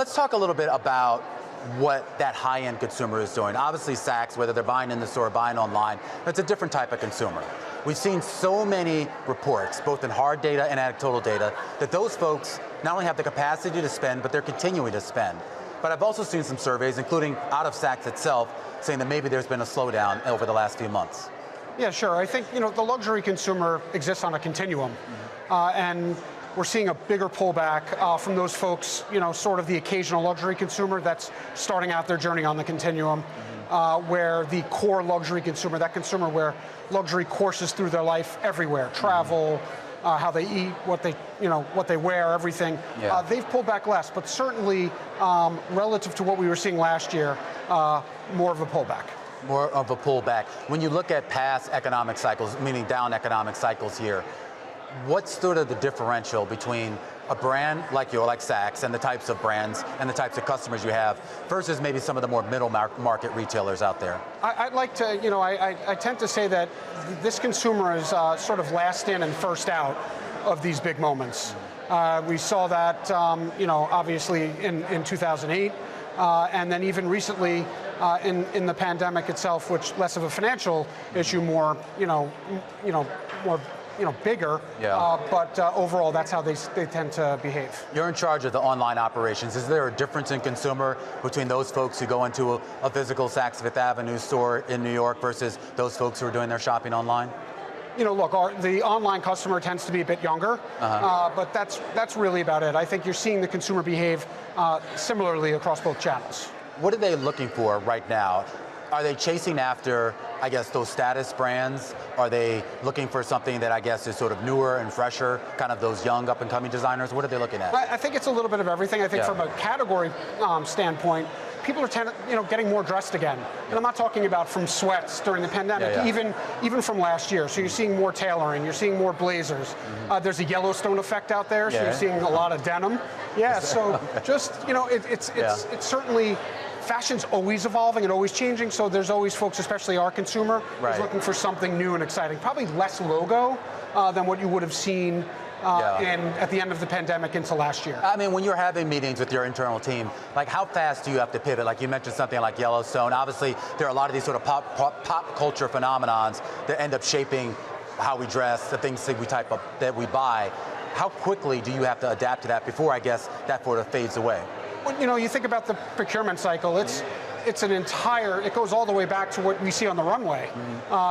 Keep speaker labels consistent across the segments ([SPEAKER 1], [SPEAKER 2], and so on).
[SPEAKER 1] let's talk a little bit about what that high-end consumer is doing. Obviously Saks, whether they're buying in the store or buying online, it's a different type of consumer. We've seen so many reports, both in hard data and anecdotal data, that those folks not only have the capacity to spend, but they're continuing to spend. But I've also seen some surveys, including out of Saks itself, saying that maybe there's been a slowdown over the last few months.
[SPEAKER 2] Yeah, sure. I think the luxury consumer exists on a continuum, and we're seeing a bigger pullback from those folks, sort of the occasional luxury consumer that's starting out their journey on the continuum, where the core luxury consumer, that consumer where luxury courses through their life everywhere, travel, how they eat, what they wear, everything.
[SPEAKER 1] Yeah.
[SPEAKER 2] They've pulled back less, but certainly relative to what we were seeing last year, more of a pullback.
[SPEAKER 1] More of a pullback. When you look at past economic cycles, meaning down economic cycles here, what's sort of the differential between a brand like like Saks, and the types of brands and the types of customers you have versus maybe some of the more middle market retailers out there?
[SPEAKER 2] I'd like to, I tend to say that this consumer is sort of last in and first out of these big moments. We saw that, obviously in 2008, and then even recently in the pandemic itself, which less of a financial issue, more, bigger,
[SPEAKER 1] yeah.
[SPEAKER 2] But overall, that's how they tend to behave.
[SPEAKER 1] You're in charge of the online operations. Is there a difference in consumer between those folks who go into a physical Saks Fifth Avenue store in New York versus those folks who are doing their shopping online?
[SPEAKER 2] Look, the online customer tends to be a bit younger, but that's really about it. I think you're seeing the consumer behave similarly across both channels.
[SPEAKER 1] What are they looking for right now? Are they chasing after, I guess, those status brands? Are they looking for something that I guess is sort of newer and fresher, kind of those young up-and-coming designers? What are they looking at?
[SPEAKER 2] I think it's a little bit of everything. I think from a category standpoint, people are getting more dressed again. And I'm not talking about from sweats during the pandemic, even from last year. So you're seeing more tailoring, you're seeing more blazers. There's a Yellowstone effect out there, so you're seeing a lot of denim. Yeah, so just, it's certainly, fashion's always evolving and always changing, so there's always folks, especially our consumer, who's looking for something new and exciting. Probably less logo than what you would have seen at the end of the pandemic into last year.
[SPEAKER 1] I mean, when you're having meetings with your internal team, like how fast do you have to pivot? Like you mentioned something like Yellowstone. Obviously, there are a lot of these sort of pop culture phenomenons that end up shaping how we dress, the things that we buy. How quickly do you have to adapt to that before, I guess, that sort of fades away?
[SPEAKER 2] Well, you think about the procurement cycle, it's an entire, it goes all the way back to what we see on the runway.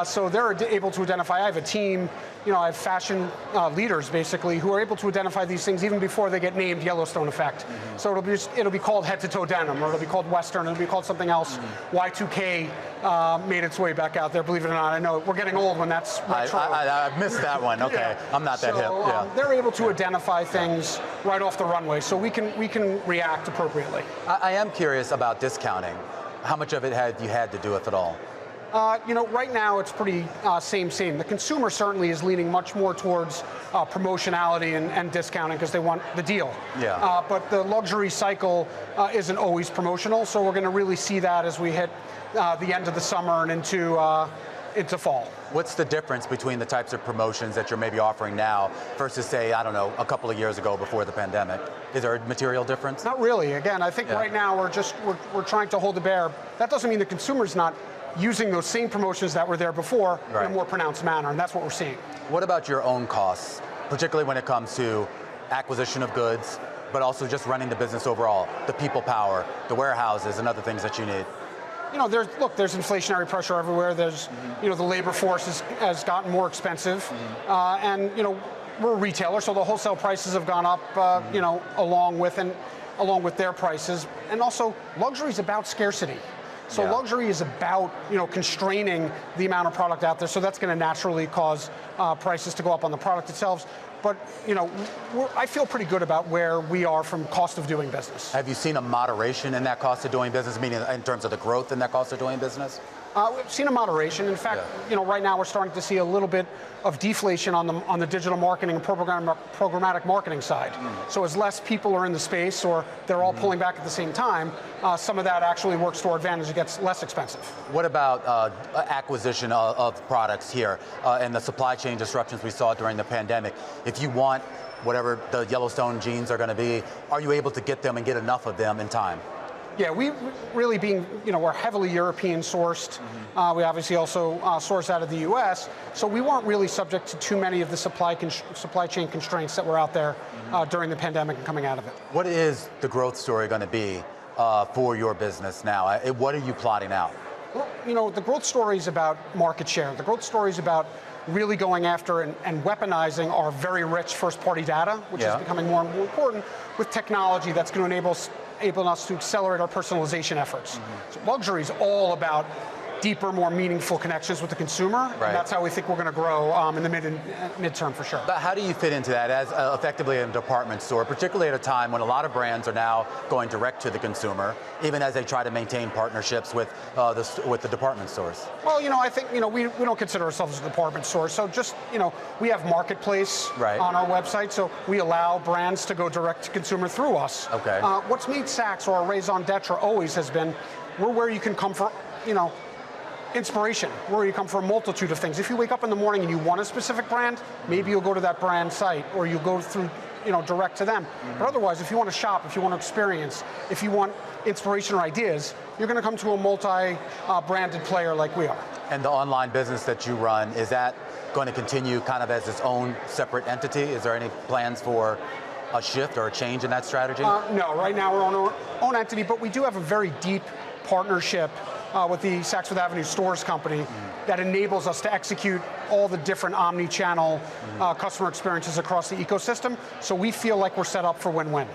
[SPEAKER 2] So they're able to identify, I have a team, I have fashion leaders basically who are able to identify these things even before they get named Yellowstone effect. So it'll be called head-to-toe denim, or it'll be called Western, it'll be called something else. Y2K made its way back out there, believe it or not. I know we're getting old when that's retro.
[SPEAKER 1] I missed that one, okay. I'm not that hip,
[SPEAKER 2] They're able to identify things right off the runway, so we can react appropriately.
[SPEAKER 1] I am curious about discounting. How much of it have you had to do, if at all?
[SPEAKER 2] Right now it's pretty same. The consumer certainly is leaning much more towards promotionality and discounting because they want the deal.
[SPEAKER 1] Yeah.
[SPEAKER 2] But the luxury cycle isn't always promotional, so we're going to really see that as we hit the end of the summer and into fall.
[SPEAKER 1] What's the difference between the types of promotions that you're maybe offering now versus, say, I don't know, a couple of years ago before the pandemic? Is there a material difference?
[SPEAKER 2] Not really. Again, I think right now we're trying to hold the bear. That doesn't mean the consumer's not using those same promotions that were there before in a more pronounced manner, and that's what we're seeing.
[SPEAKER 1] What about your own costs, particularly when it comes to acquisition of goods, but also just running the business overall, the people power, the warehouses, and other things that you need?
[SPEAKER 2] There's inflationary pressure everywhere. There's, the labor force has gotten more expensive, and we're a retailer, so the wholesale prices have gone up, along with their prices, and also luxury is about scarcity. So luxury is about, constraining the amount of product out there, so that's going to naturally cause prices to go up on the product itself. But, I feel pretty good about where we are from cost of doing business.
[SPEAKER 1] Have you seen a moderation in that cost of doing business, meaning in terms of the growth in that cost of doing business?
[SPEAKER 2] We've seen a moderation. In fact, right now we're starting to see a little bit of deflation on the digital marketing and programmatic marketing side. So as less people are in the space, or they're all pulling back at the same time, some of that actually works to our advantage. It gets less expensive.
[SPEAKER 1] What about acquisition of products here and the supply chain disruptions we saw during the pandemic? If you want whatever the Yellowstone jeans are going to be, are you able to get them and get enough of them in time?
[SPEAKER 2] Yeah, we really we're heavily European sourced. We obviously also source out of the U.S., so we weren't really subject to too many of the supply chain constraints that were out there during the pandemic and coming out of it.
[SPEAKER 1] What is the growth story going to be for your business now? What are you plotting out?
[SPEAKER 2] Well, the growth story is about market share. The growth story is about really going after and weaponizing our very rich first-party data, which is becoming more and more important, with technology that's going to enable us to accelerate our personalization efforts. So luxury is all about deeper, more meaningful connections with the consumer, and that's how we think we're going to grow in the midterm for sure.
[SPEAKER 1] But how do you fit into that as effectively in a department store, particularly at a time when a lot of brands are now going direct to the consumer, even as they try to maintain partnerships with the department stores?
[SPEAKER 2] Well, I think we don't consider ourselves a department store, so just we have marketplace on our website, so we allow brands to go direct to consumer through us.
[SPEAKER 1] Okay.
[SPEAKER 2] What's made Saks or our raison d'etre always has been we're where you can come for inspiration, where you come for a multitude of things. If you wake up in the morning and you want a specific brand, maybe you'll go to that brand site, or you'll go through, direct to them. But otherwise, if you want to shop, if you want to experience, if you want inspiration or ideas, you're going to come to a multi-branded player like we are.
[SPEAKER 1] And the online business that you run, is that going to continue kind of as its own separate entity? Is there any plans for a shift or a change in that strategy?
[SPEAKER 2] No, right now we're on our own entity, but we do have a very deep partnership with the Saks Fifth Avenue Stores company that enables us to execute all the different omni-channel customer experiences across the ecosystem. So we feel like we're set up for win-win.